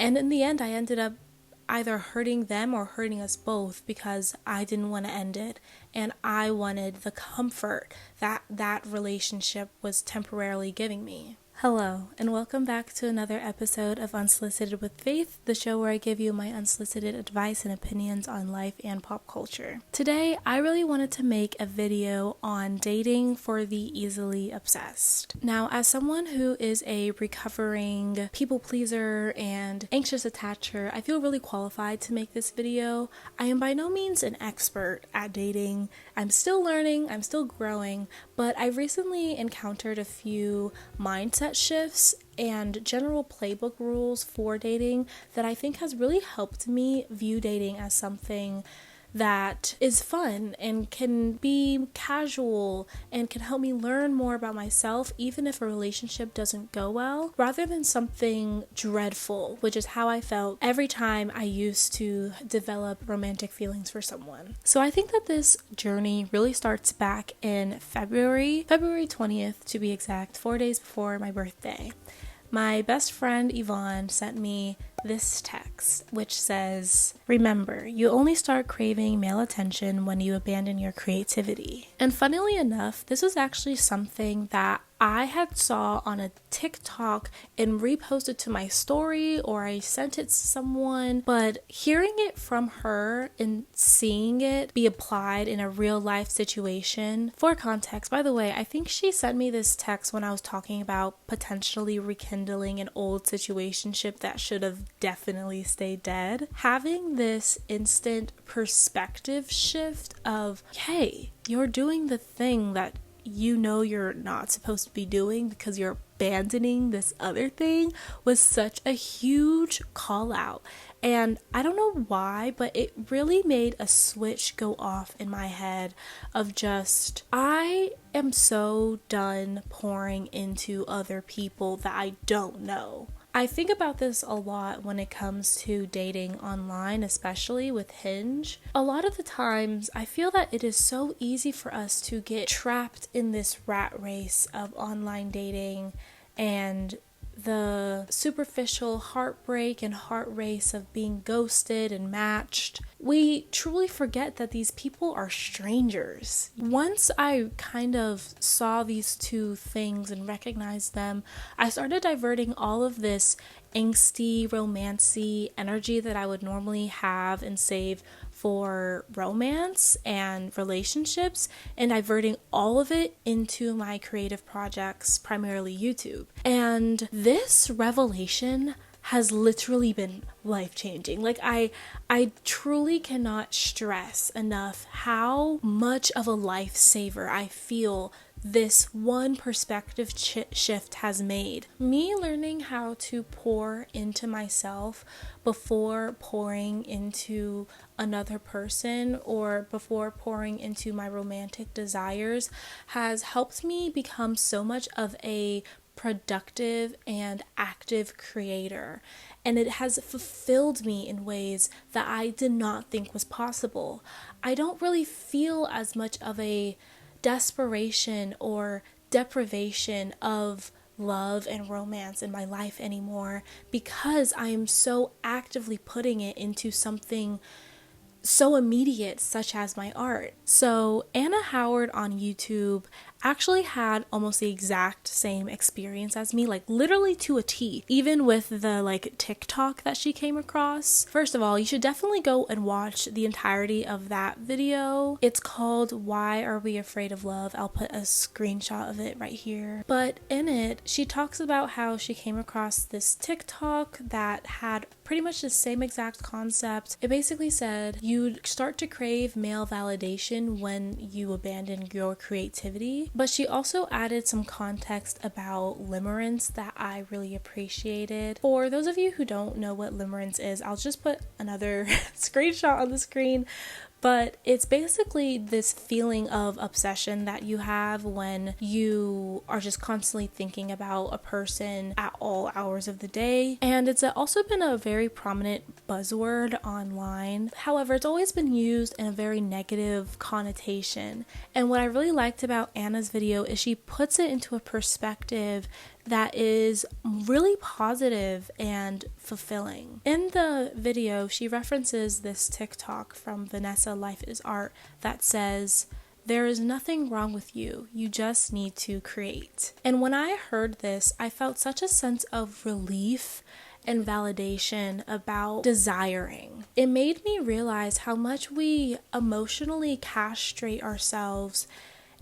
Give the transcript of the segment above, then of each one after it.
And in the end, I ended up either hurting them or hurting us both because I didn't want to end it. And I wanted the comfort that that relationship was temporarily giving me. Hello, and welcome back to another episode of Unsolicited with Faith, the show where I give you my unsolicited advice and opinions on life and pop culture. Today, I really wanted to make a video on dating for the easily obsessed. Now, as someone who is a recovering people pleaser and anxious attacher, I feel really qualified to make this video. I am by no means an expert at dating. I'm still learning, I'm still growing, but I recently encountered a few mindset shifts and general playbook rules for dating that I think has really helped me view dating as something that is fun and can be casual and can help me learn more about myself even if a relationship doesn't go well, rather than something dreadful, which is how I felt every time I used to develop romantic feelings for someone. So I think that this journey really starts back in February 20th to be exact, 4 days before my birthday. My best friend Yvonne sent me this text, which says, "Remember, you only start craving male attention when you abandon your creativity." And funnily enough, this was actually something that I had saw on a TikTok and reposted to my story, or I sent it to someone, but hearing it from her and seeing it be applied in a real life situation. For context, by the way, I think she sent me this text when I was talking about potentially rekindling an old situationship that should have definitely stayed dead. Having this instant perspective shift of, hey, you're doing the thing that you know you're not supposed to be doing because you're abandoning this other thing, was such a huge call out. And I don't know why, but it really made a switch go off in my head of just, I am so done pouring into other people that I don't know. I think about this a lot when it comes to dating online, especially with Hinge. A lot of the times, I feel that it is so easy for us to get trapped in this rat race of online dating and the superficial heartbreak and heart race of being ghosted and matched. We truly forget that these people are strangers. Once I kind of saw these two things and recognized them, I started diverting all of this angsty, romancy energy that I would normally have and save for romance and relationships, and diverting all of it into my creative projects, primarily YouTube. And this revelation has literally been life-changing. Like I truly cannot stress enough how much of a lifesaver I feel this one perspective shift has made. Me learning how to pour into myself before pouring into another person or before pouring into my romantic desires has helped me become so much of a productive and active creator, and it has fulfilled me in ways that I did not think was possible. I don't really feel as much of a desperation or deprivation of love and romance in my life anymore because I am so actively putting it into something so immediate, such as my art. So Anna Howard on YouTube actually had almost the exact same experience as me, like literally to a T, even with the TikTok that she came across. First of all, you should definitely go and watch the entirety of that video. It's called "Why Are We Afraid of Love?" I'll put a screenshot of it right here. But in it, she talks about how she came across this TikTok that had pretty much the same exact concept. It basically said you start to crave male validation when you abandon your creativity. But she also added some context about limerence that I really appreciated. For those of you who don't know what limerence is, I'll just put another screenshot on the screen. But it's basically this feeling of obsession that you have when you are just constantly thinking about a person at all hours of the day. And it's also been a very prominent buzzword online. However, it's always been used in a very negative connotation. And what I really liked about Anna's video is she puts it into a perspective that is really positive and fulfilling. In the video, she references this TikTok from Vanessa Life is Art that says, "There is nothing wrong with you. You just need to create." And when I heard this, I felt such a sense of relief and validation about desiring. It made me realize how much we emotionally castrate ourselves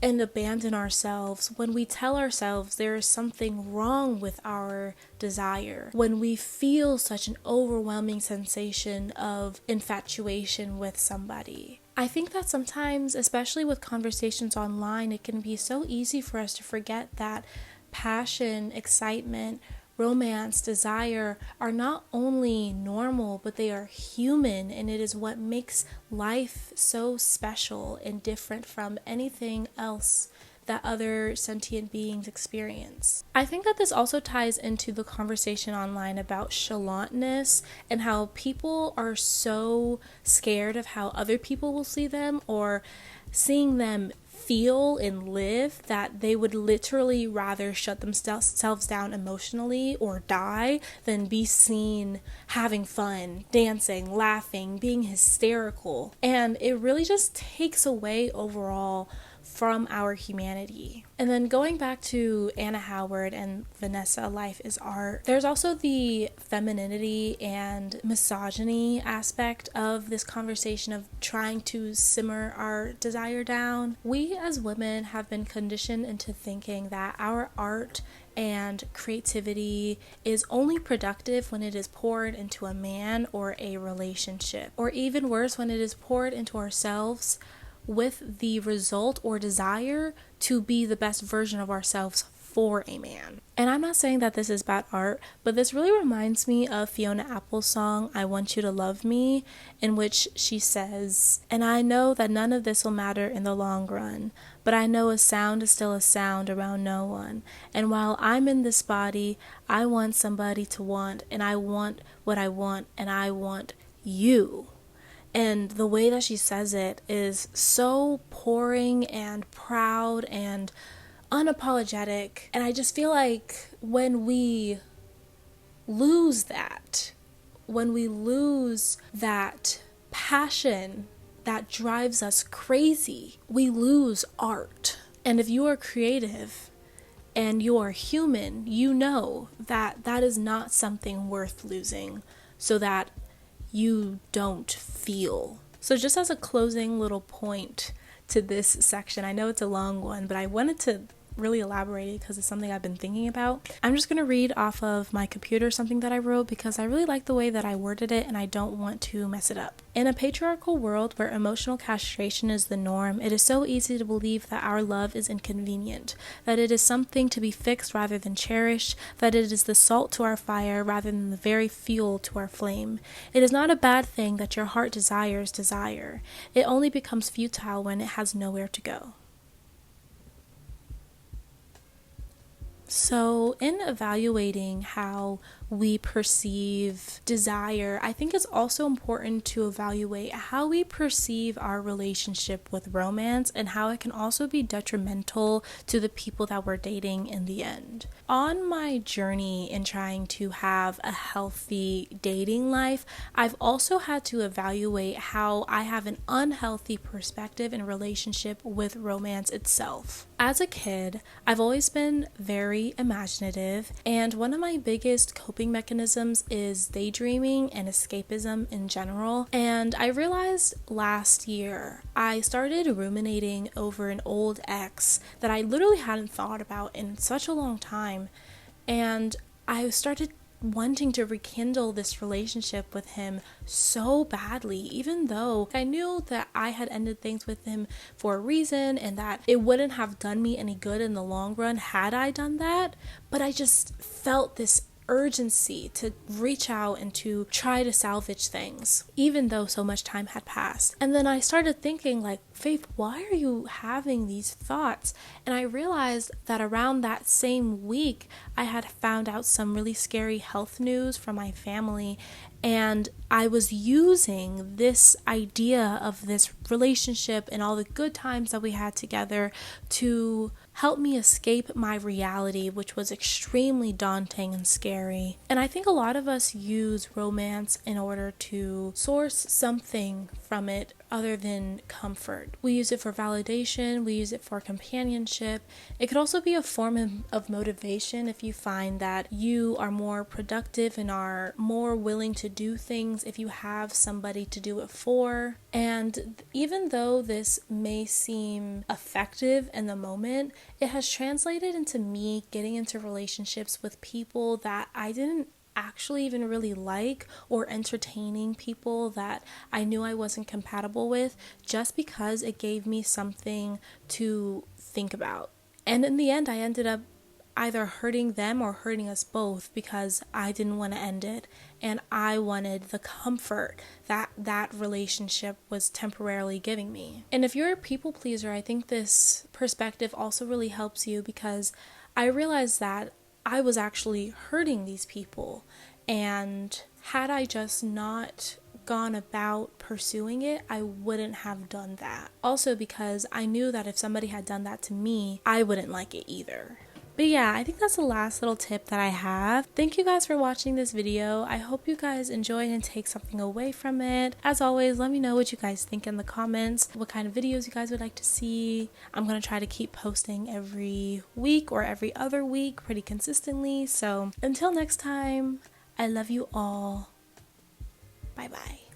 and abandon ourselves when we tell ourselves there is something wrong with our desire, when we feel such an overwhelming sensation of infatuation with somebody. I think that sometimes, especially with conversations online, it can be so easy for us to forget that passion, excitement, romance, desire are not only normal, but they are human, and it is what makes life so special and different from anything else that other sentient beings experience. I think that this also ties into the conversation online about chalantness and how people are so scared of how other people will see them or seeing them feel and live that they would literally rather shut themselves down emotionally or die than be seen having fun, dancing, laughing, being hysterical. And it really just takes away overall from our humanity. And then going back to Anna Howard and Vanessa Life is Art, there's also the femininity and misogyny aspect of this conversation of trying to simmer our desire down. We as women have been conditioned into thinking that our art and creativity is only productive when it is poured into a man or a relationship, or even worse, when it is poured into ourselves with the result or desire to be the best version of ourselves for a man. And I'm not saying that this is bad art, but this really reminds me of Fiona Apple's song, "I Want You to Love Me," in which she says, "And I know that none of this will matter in the long run, but I know a sound is still a sound around no one. And while I'm in this body, I want somebody to want, and I want what I want, and I want you." And the way that she says it is so pouring and proud and unapologetic. And I just feel like when we lose that, when we lose that passion that drives us crazy, we lose art. And if you are creative and you are human, you know that that is not something worth losing so that you don't feel. So just as a closing little point to this section, I know it's a long one, but I wanted to really elaborate it because it's something I've been thinking about. I'm just going to read off of my computer something that I wrote because I really like the way that I worded it and I don't want to mess it up. In a patriarchal world where emotional castration is the norm, it is so easy to believe that our love is inconvenient, that it is something to be fixed rather than cherished, that it is the salt to our fire rather than the very fuel to our flame. It is not a bad thing that your heart desires desire. It only becomes futile when it has nowhere to go. So in evaluating how we perceive desire, I think it's also important to evaluate how we perceive our relationship with romance and how it can also be detrimental to the people that we're dating in the end. On my journey in trying to have a healthy dating life, I've also had to evaluate how I have an unhealthy perspective in relationship with romance itself. As a kid, I've always been very imaginative, and one of my biggest coping mechanisms is daydreaming and escapism in general. And I realized last year I started ruminating over an old ex that I literally hadn't thought about in such a long time, and I started wanting to rekindle this relationship with him so badly, even though I knew that I had ended things with him for a reason and that it wouldn't have done me any good in the long run had I done that. But I just felt this urgency to reach out and to try to salvage things, even though so much time had passed. And then I started thinking, like, Faith, why are you having these thoughts? And I realized that around that same week, I had found out some really scary health news from my family, and I was using this idea of this relationship and all the good times that we had together to helped me escape my reality, which was extremely daunting and scary. And I think a lot of us use romance in order to source something from it other than comfort. We use it for validation, we use it for companionship. It could also be a form of motivation if you find that you are more productive and are more willing to do things if you have somebody to do it for. And even though this may seem effective in the moment, it has translated into me getting into relationships with people that I didn't actually even really like, or entertaining people that I knew I wasn't compatible with, just because it gave me something to think about. And in the end, I ended up either hurting them or hurting us both because I didn't want to end it, and I wanted the comfort that that relationship was temporarily giving me. And if you're a people pleaser, I think this perspective also really helps you, because I realized that I was actually hurting these people, and had I just not gone about pursuing it, I wouldn't have done that. Also because I knew that if somebody had done that to me, I wouldn't like it either. But yeah, I think that's the last little tip that I have. Thank you guys for watching this video. I hope you guys enjoyed and take something away from it. As always, let me know what you guys think in the comments, what kind of videos you guys would like to see. I'm going to try to keep posting every week or every other week pretty consistently. So until next time, I love you all. Bye bye.